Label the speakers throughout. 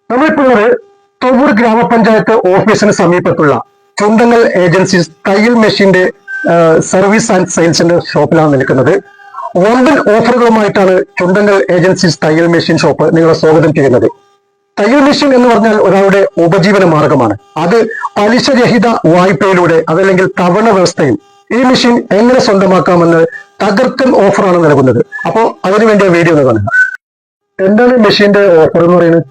Speaker 1: നമ്മളിപ്പോൾ തൊവൂർ ഗ്രാമപഞ്ചായത്ത് ഓഫീസിന് സമീപത്തുള്ള ചുണ്ടങ്ങൽ ഏജൻസീസ് തയ്യൽ മെഷീന്റെ സർവീസ് ആൻഡ് സെയിൽസിന്റെ ഷോപ്പിലാണ് നിൽക്കുന്നത്. വമ്പൻ ഓഫറുകളുമായിട്ടാണ് ചുണ്ടങ്ങൽ ഏജൻസീസ് തയ്യൽ മെഷീൻ ഷോപ്പ് നിങ്ങളെ സ്വാഗതം ചെയ്യുന്നത്. തയ്യൽ മെഷീൻ എന്ന് പറഞ്ഞാൽ ഒരാളുടെ ഉപജീവന മാർഗമാണ്. അത് പലിശരഹിത വായ്പയിലൂടെ അതല്ലെങ്കിൽ തവണ വ്യവസ്ഥയിൽ ഈ മെഷീൻ എങ്ങനെ സ്വന്തമാക്കാമെന്ന് തകർക്കൻ ഓഫറാണ് നൽകുന്നത്. അപ്പോൾ അതിനുവേണ്ടി വീഡിയോ ഒന്ന് കാണുക. എന്താണ് മെഷീന്റെ ഓഫർ എന്ന് പറയുന്നത്?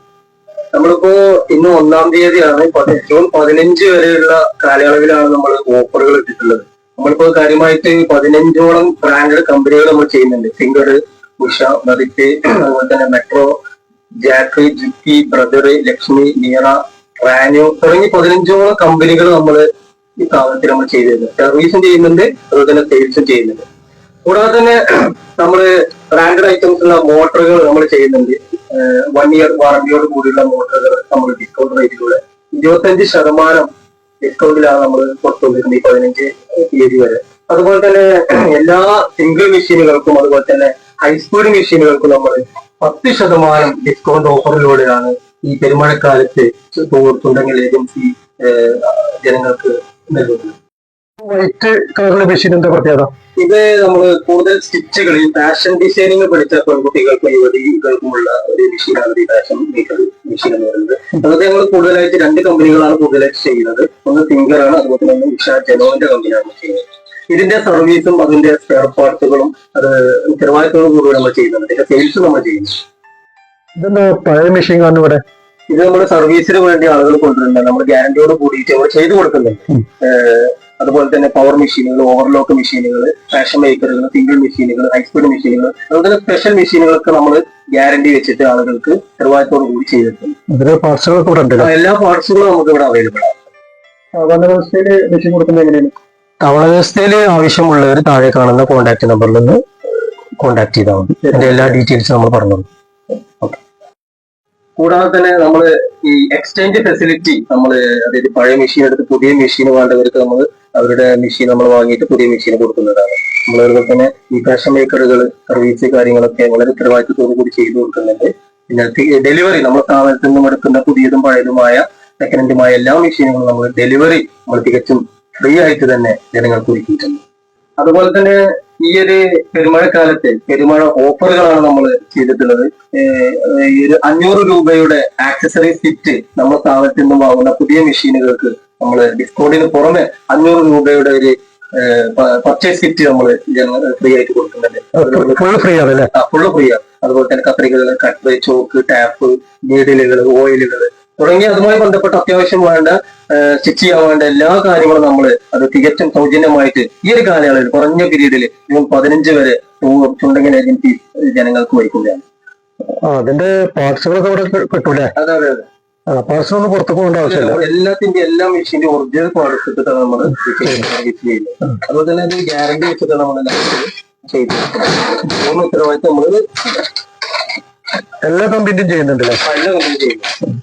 Speaker 2: നമ്മളിപ്പോ ഇന്ന് 1-ാം തീയതിയാണ്, ജൂൺ 15 വരെയുള്ള കാലയളവിലാണ് നമ്മൾ ഓഫറുകൾ ഇട്ടിട്ടുള്ളത്. നമ്മളിപ്പോ കാര്യമായിട്ട് 15ഓളം ബ്രാൻഡഡ് കമ്പനികൾ നമ്മൾ ചെയ്യുന്നുണ്ട്. ഫിംഗർ, ഉഷ, നദിക്ക്, അതുപോലെ തന്നെ മെട്രോ, ജാക്ക്, ജിക്കി, ബ്രദർ, ലക്ഷ്മി, നിയറ, റാനു തുടങ്ങി 15ഓളം കമ്പനികൾ നമ്മൾ ഈ സ്ഥാപനത്തിൽ നമ്മൾ ചെയ്തിരുന്നു. സർവീസും ചെയ്യുന്നുണ്ട്, അതുപോലെ തന്നെ സെയിൽസും ചെയ്യുന്നുണ്ട്. കൂടാതെ തന്നെ നമ്മള് ബ്രാൻഡഡ് ഐറ്റംസ് ഉള്ള മോട്ടറുകൾ നമ്മൾ ചെയ്യുന്നുണ്ട്. 1 ഇയർ വാറന്റിയോട് കൂടിയുള്ള മോട്ടറുകൾ നമ്മൾ ഡിസ്കൗണ്ട് റേറ്റിലൂടെ 25% ഡിസ്കൗണ്ടിലാണ് നമ്മൾ കൊടുത്തുകൊണ്ടിരുന്നത് ഈ 15 തീയതി വരെ. അതുപോലെ തന്നെ എല്ലാ സിംഗിൾ മെഷീനുകൾക്കും അതുപോലെ തന്നെ ഹൈസ്പീഡ് മെഷീനുകൾക്കും നമ്മൾ 10% ഡിസ്കൗണ്ട് ഓഫറിലൂടെയാണ് ഈ പെരുമഴക്കാലത്ത് ചുണ്ടങ്ങൽ ഏജൻസി ജനങ്ങൾക്ക് നൽകുന്നത്.
Speaker 1: വൈറ്റ് കളറിലെ മെഷീൻ എന്താ പ്രത്യേകത?
Speaker 2: ഇത് നമ്മൾ കൂടുതൽ സ്റ്റിച്ചുകൾ, ഈ ഫാഷൻ ഡിസൈനിങ് പഠിച്ച പെൺകുട്ടികൾക്കും യുവതികൾക്കുമുള്ള ഒരു മെഷീനാണ് ഈ ഫാഷൻ മേക്കർ മെഷീൻ എന്ന് പറയുന്നത്. അതൊക്കെ ഞങ്ങൾ കൂടുതലായിട്ട് 2 കമ്പനികളാണ് കൂടുതലായിട്ട് ചെയ്യുന്നത്. ഒന്ന് ഫിംഗറാണ്, അതുപോലെ തന്നെ ഒന്ന് ഉഷ ജനോന്റെ കമ്പനിയാണ് ചെയ്യുന്നത്. ഇതിന്റെ സർവീസും അതിന്റെ സ്പെയർ പാർട്സുകളും അത് ഉത്തരവാദിത്തത്തോടു കൂടി നമ്മൾ ചെയ്യുന്നുണ്ട്. ഇതിന്റെ സെയിൽസും നമ്മൾ ചെയ്യുന്നു.
Speaker 1: ഇതെന്താ പഴയ മെഷീൻ കാണുന്നു ഇവിടെ?
Speaker 2: ഇത് നമ്മുടെ സർവീസിന് വേണ്ടി ആളുകൾ കൊണ്ടുവരുന്നത്, നമ്മൾ ഗ്യാരണ്ടിയോട് കൂടിയിട്ട് നമ്മൾ ചെയ്തു കൊടുക്കുന്നുണ്ട്. അതുപോലെ തന്നെ പവർ മെഷീനുകൾ, ഓവർലോക്ക് മെഷീനുകൾ, ഫാഷൻ മേക്കറുകൾ, സിംഗിൾ മെഷീനുകൾ, ഹൈസ്പീഡ് മെഷീനുകൾ, അതുപോലെ തന്നെ സ്പെഷ്യൽ മെഷീനുകളൊക്കെ നമ്മൾ ഗ്യാരണ്ടി വെച്ചിട്ട് ആളുകൾക്ക് ഉത്തരവാദിത്തോടു കൂടി ചെയ്തിട്ടുണ്ട്.
Speaker 1: പാർട്സുകളൊക്കെ ഇവിടെ ഉണ്ട്.
Speaker 2: എല്ലാ പാർട്സുകളും നമുക്ക് ഇവിടെ അവൈലബിൾ ആണ്.
Speaker 1: സാധാരണ വ്യവസ്ഥയിൽ മെഷീൻ കൊടുക്കുന്നത് എങ്ങനെയാണ്?
Speaker 2: തവണ വ്യവസ്ഥയിൽ ആവശ്യമുള്ളവർ താഴെ കാണുന്ന കോൺടാക്ട് നമ്പറിൽ നിന്ന് കോൺടാക്ട് ചെയ്താൽ മതി. അതിന്റെ എല്ലാ ഡീറ്റെയിൽസും നമ്മൾ പറഞ്ഞു. ഓക്കെ. കൂടാതെ തന്നെ നമ്മൾ ഈ എക്സ്ചേഞ്ച് ഫെസിലിറ്റി നമ്മൾ, അതായത് പഴയ മെഷീൻ എടുത്ത് പുതിയ മെഷീൻ വേണ്ടവർക്ക് നമ്മൾ അവരുടെ മെഷീൻ നമ്മൾ വാങ്ങിയിട്ട് പുതിയ മെഷീൻ കൊടുക്കുന്നതാണ്. നമ്മൾ അതുപോലെ തന്നെ ഈ ഫാഷൻ മേക്കറുകൾ സർവീസ് കാര്യങ്ങളൊക്കെ വളരെ ഉത്തരവാദിത്തത്തോടു കൂടി ചെയ്തു കൊടുക്കുന്നുണ്ട്. പിന്നെ ഡെലിവറി നമ്മൾ സ്ഥാപനത്തിൽ നിന്നും എടുക്കുന്ന പുതിയതും പഴയതുമായ സെക്കൻഡുമായ എല്ലാ മെഷീനുകളും നമ്മൾ ഡെലിവറി നമ്മൾ തികച്ചും ഫ്രീ ആയിട്ട് തന്നെ ജനങ്ങൾക്ക് ഒരുക്കിയിട്ടുണ്ട്. അതുപോലെ തന്നെ ഈ ഒരു പെരുമഴക്കാലത്ത് പെരുമഴ ഓഫറുകളാണ് നമ്മൾ ചെയ്തിട്ടുള്ളത്. ഈ ഒരു 500 രൂപയുടെ ആക്സസറീസ് കിറ്റ് നമ്മൾ സ്ഥാപനത്തിൽ നിന്നും വാങ്ങുന്ന പുതിയ മെഷീനുകൾക്ക് നമ്മൾ ഡിസ്കൗണ്ടിന് പുറമെ 500 രൂപയുടെ ഒരു പർച്ചേസ് കിറ്റ് നമ്മൾ ഫ്രീ ആയിട്ട് കൊടുക്കുന്നുണ്ട്.
Speaker 1: ഫുള്ള് ഫ്രീ ആണ്.
Speaker 2: അതുപോലെ തന്നെ കത്രികകൾ, കട്ടർ, ചോക്ക്, ടാപ്പ്, നീഡിലുകൾ, ഓയിലുകൾ തുടങ്ങിയ അതുമായി ബന്ധപ്പെട്ട അത്യാവശ്യം വേണ്ട സ്റ്റിച്ച് ചെയ്യാൻ വേണ്ട എല്ലാ കാര്യങ്ങളും നമ്മൾ അത് തികച്ചും സൗജന്യമായിട്ട് ഈ ഒരു കാലയളവിൽ കുറഞ്ഞ പീരീഡിൽ ജൂൺ 15 വരെ ചുണ്ടങ്ങൽ ഏജൻസി ജനങ്ങൾക്ക് വഹിക്കുകയാണ്.
Speaker 1: അതിന്റെ പാർട്സുകളൊക്കെ ഇവിടെ കിട്ടൂലേ?
Speaker 2: അതെ.
Speaker 1: പാർട്സ് ഒന്നും പുറത്തു പോകേണ്ട ആവശ്യമില്ല.
Speaker 2: എല്ലാത്തിന്റെ എല്ലാ മെഷീന്റെ ഒറിജിനൽ പ്രോഡക്റ്റ് എടുത്തിട്ടാണ് നമ്മൾ സർവീസ് ചെയ്യുന്നത്. അതുപോലെ തന്നെ അത് ഗ്യാരണ്ടി വെച്ചിട്ടാണ് നമ്മൾ ചെയ്തത്. ഉത്തരവാദിത്തം നമ്മൾ
Speaker 1: എല്ലാ കമ്പനിയും ചെയ്യുന്നുണ്ടല്ലേ?
Speaker 2: എല്ലാ കമ്പനിയും ചെയ്യുന്നു.